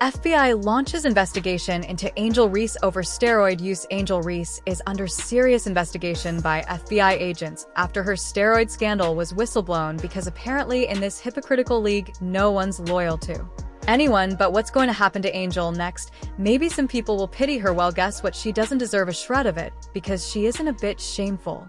FBI launches investigation into Angel Reese over steroid use. Angel Reese is under serious investigation by FBI agents after her steroid scandal was whistleblown because apparently in this hypocritical league, no one's loyal to anyone. But what's going to happen to Angel next? Maybe some people will pity her. Well, guess what? She doesn't deserve a shred of it because she isn't a bit shameful.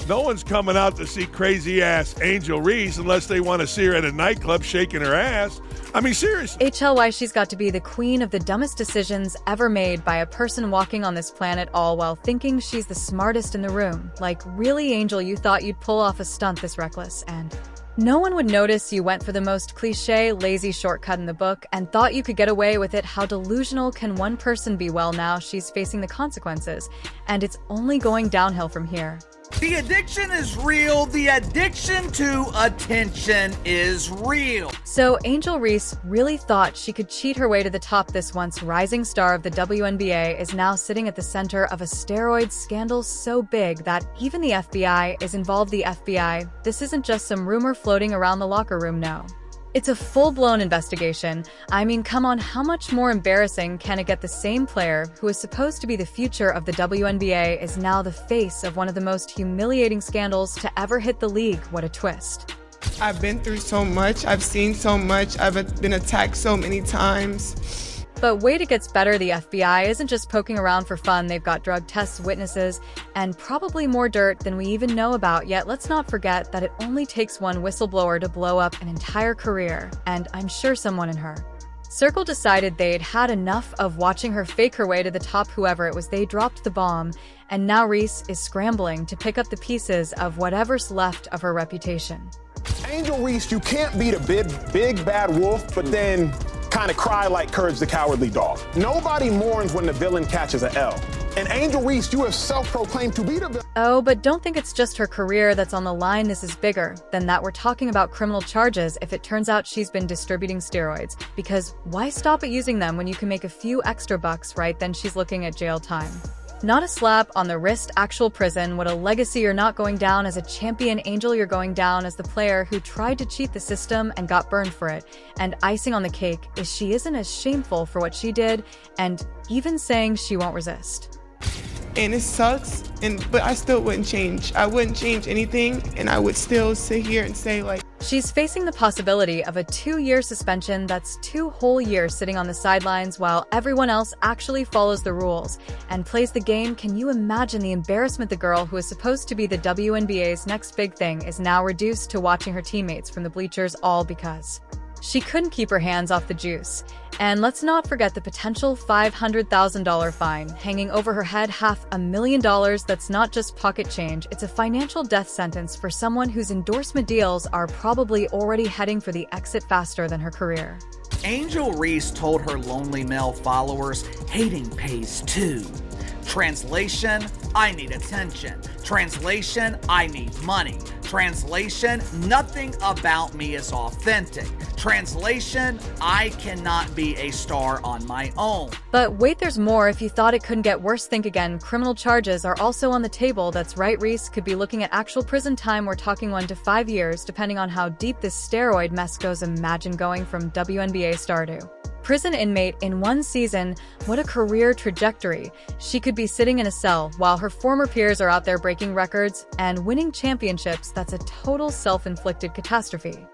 No one's coming out to see crazy-ass Angel Reese unless they want to see her at a nightclub shaking her ass. I mean, seriously. HLY, she's got to be the queen of the dumbest decisions ever made by a person walking on this planet, all while thinking she's the smartest in the room. Like, really, Angel, you thought you'd pull off a stunt this reckless and no one would notice you went for the most cliché, lazy shortcut in the book and thought you could get away with it? How delusional can one person be? Well, now she's facing the consequences, and it's only going downhill from here. The addiction is real. The addiction to attention is real. So Angel Reese really thought she could cheat her way to the top. This once rising star of the WNBA is now sitting at the center of a steroid scandal so big that even the FBI is involved. The FBI, this isn't just some rumor floating around the locker room, no. It's a full-blown investigation. I mean, come on, how much more embarrassing can it get? The same player who is supposed to be the future of the WNBA is now the face of one of the most humiliating scandals to ever hit the league. What a twist. I've been through so much. I've seen so much. I've been attacked so many times. But wait, it gets better. The FBI isn't just poking around for fun. They've got drug tests, witnesses, and probably more dirt than we even know about yet. Let's not forget that it only takes one whistleblower to blow up an entire career, and I'm sure someone in her circle decided they'd had enough of watching her fake her way to the top. Whoever it was, they dropped the bomb, and now Reese is scrambling to pick up the pieces of whatever's left of her reputation. Angel Reese, you can't beat a big bad wolf, but then kind of cry like Courage the Cowardly Dog. Nobody mourns when the villain catches an L. And Angel Reese, you have self-proclaimed to be the villain. Oh, but don't think it's just her career that's on the line. This is bigger than that. We're talking about criminal charges if it turns out she's been distributing steroids. Because why stop at using them when you can make a few extra bucks, right? Then she's looking at jail time. Not a slap on the wrist, actual prison. What a legacy. You're not going down as a champion, Angel. You're going down as the player who tried to cheat the system and got burned for it. And icing on the cake is she isn't as shameful for what she did, and even saying she won't resist. And it sucks, but I still wouldn't change. I wouldn't change anything, and I would still sit here and say, like, she's facing the possibility of a 2-year suspension. That's 2 whole years sitting on the sidelines while everyone else actually follows the rules and plays the game. Can you imagine the embarrassment? The girl who is supposed to be the WNBA's next big thing is now reduced to watching her teammates from the bleachers, all because she couldn't keep her hands off the juice. And let's not forget the potential $500,000 fine hanging over her head. $500,000. That's not just pocket change. It's a financial death sentence for someone whose endorsement deals are probably already heading for the exit faster than her career. Angel Reese told her lonely male followers, hating pays too. Translation, I need attention. Translation, I need money. Translation, nothing about me is authentic. Translation, I cannot be a star on my own. But wait, there's more. If you thought it couldn't get worse, think again. Criminal charges are also on the table. That's right, Reese could be looking at actual prison time. We're talking 1 to 5 years, depending on how deep this steroid mess goes. Imagine going from WNBA star to prison inmate in 1 season. What a career trajectory. She could be sitting in a cell while her former peers are out there breaking records and winning championships. That's a total self-inflicted catastrophe.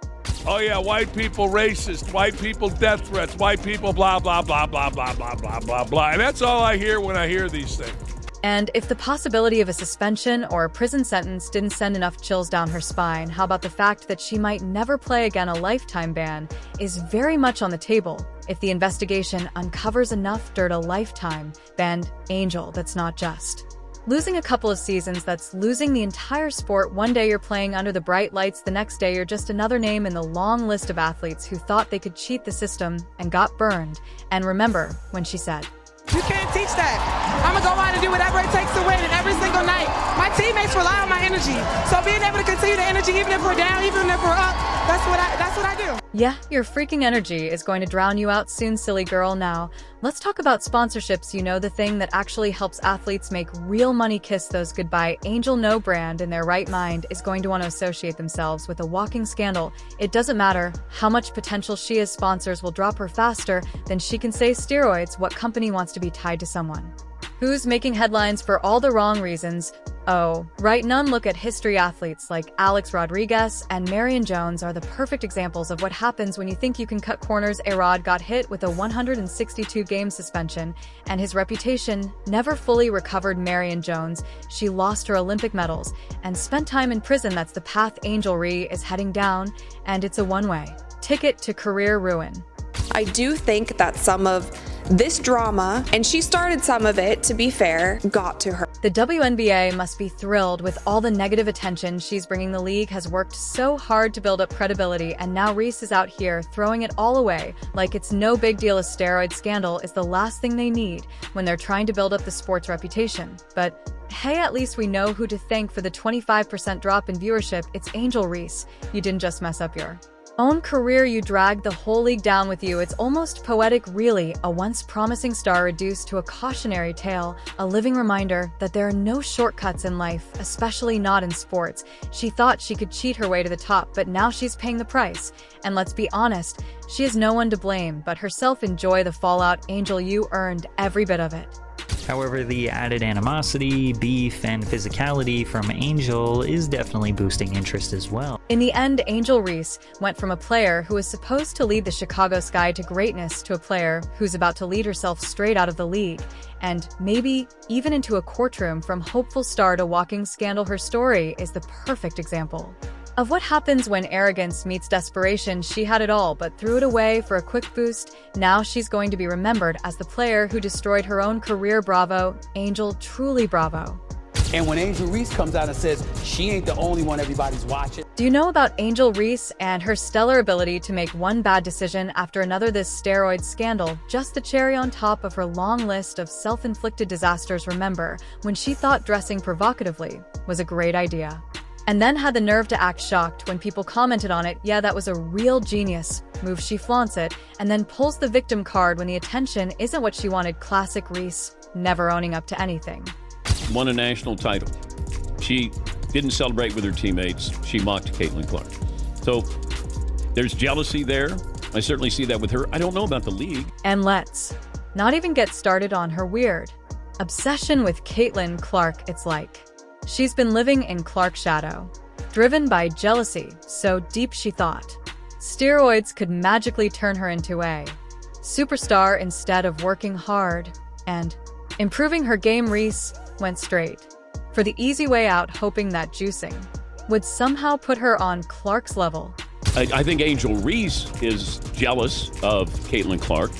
Oh yeah, white people racist, white people death threats, white people blah, blah, blah, blah, blah, blah, blah, blah, blah. And that's all I hear when I hear these things. And if the possibility of a suspension or a prison sentence didn't send enough chills down her spine, how about the fact that she might never play again? A lifetime ban is very much on the table. If the investigation uncovers enough dirt, a lifetime ban. Angel, that's not just losing a couple of seasons, that's losing the entire sport. One day you're playing under the bright lights, the next day you're just another name in the long list of athletes who thought they could cheat the system and got burned. And remember when she said, "You can't teach that. I'm going to go out and do whatever it takes to win. And every single night, my teammates rely on my energy. So being able to continue the energy, even if we're down, even if we're up, that's what I do. Yeah, your freaking energy is going to drown you out soon, silly girl. Now, let's talk about sponsorships. You know, the thing that actually helps athletes make real money kiss those goodbye. Angel, no brand in their right mind is going to want to associate themselves with a walking scandal. It doesn't matter how much potential she is, sponsors will drop her faster than she can say steroids. What company wants to be tied to someone who's making headlines for all the wrong reasons? Oh, right, none. Look at history. Athletes like Alex Rodriguez and Marion Jones are the perfect examples of what happens when you think you can cut corners. A-Rod got hit with a 162-game suspension, and his reputation never fully recovered. Marion Jones, she lost her Olympic medals and spent time in prison. That's the path Angel Reese is heading down, and it's a one-way ticket to career ruin. I do think that some of this drama, and she started some of it, to be fair, got to her. The WNBA must be thrilled with all the negative attention she's bringing. The league has worked so hard to build up credibility, and now Reese is out here throwing it all away like it's no big deal. A steroid scandal is the last thing they need when they're trying to build up the sport's reputation. But hey, at least we know who to thank for the 25% drop in viewership. It's Angel Reese. You didn't just mess up your own career, you dragged the whole league down with you. It's almost poetic, really. A once promising star reduced to a cautionary tale, a living reminder that there are no shortcuts in life, especially not in sports. She thought she could cheat her way to the top, but now she's paying the price. And let's be honest, she has no one to blame but herself. Enjoy the fallout, Angel. You earned every bit of it. However, the added animosity, beef, and physicality from Angel is definitely boosting interest as well. In the end, Angel Reese went from a player who was supposed to lead the Chicago Sky to greatness to a player who's about to lead herself straight out of the league, and maybe even into a courtroom. From hopeful star to walking scandal, her story is the perfect example of what happens when arrogance meets desperation. She had it all, but threw it away for a quick boost. Now she's going to be remembered as the player who destroyed her own career. Bravo, Angel, truly bravo. And when Angel Reese comes out and says she ain't the only one everybody's watching. Do you know about Angel Reese and her stellar ability to make one bad decision after another? This steroid scandal, just the cherry on top of her long list of self-inflicted disasters. Remember when she thought dressing provocatively was a great idea, and then had the nerve to act shocked when people commented on it? Yeah, that was a real genius move. She flaunts it and then pulls the victim card when the attention isn't what she wanted. Classic Reese, never owning up to anything. Won a national title. She didn't celebrate with her teammates. She mocked Caitlin Clark. So there's jealousy there. I certainly see that with her. I don't know about the league. And let's not even get started on her weird obsession with Caitlin Clark. It's like she's been living in Clark's shadow, driven by jealousy so deep she thought steroids could magically turn her into a superstar. Instead of working hard and improving her game, Reese went straight for the easy way out, hoping that juicing would somehow put her on Clark's level. I think Angel Reese is jealous of Caitlin Clark.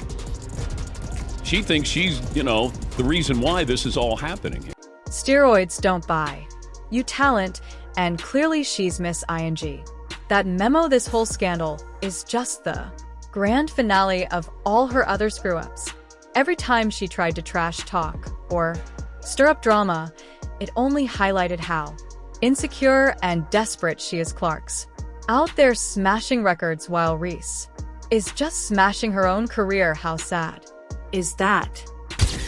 She thinks she's, the reason why this is all happening. Steroids don't buy you talent, and clearly she's Miss ING. That memo, this whole scandal, is just the grand finale of all her other screw-ups. Every time she tried to trash talk or stir up drama, it only highlighted how insecure and desperate she is. Clark's out there smashing records while Reese is just smashing her own career. How sad is that?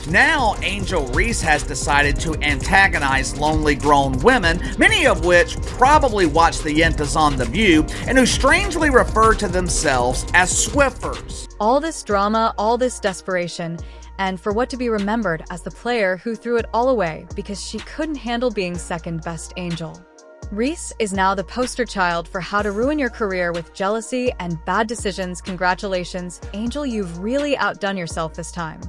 Now, Angel Reese has decided to antagonize lonely grown women, many of which probably watch the Yentas on The View, and who strangely refer to themselves as Swiffers. All this drama, all this desperation, and for what to be remembered as the player who threw it all away because she couldn't handle being second best. Angel Reese is now the poster child for how to ruin your career with jealousy and bad decisions. Congratulations, Angel, you've really outdone yourself this time.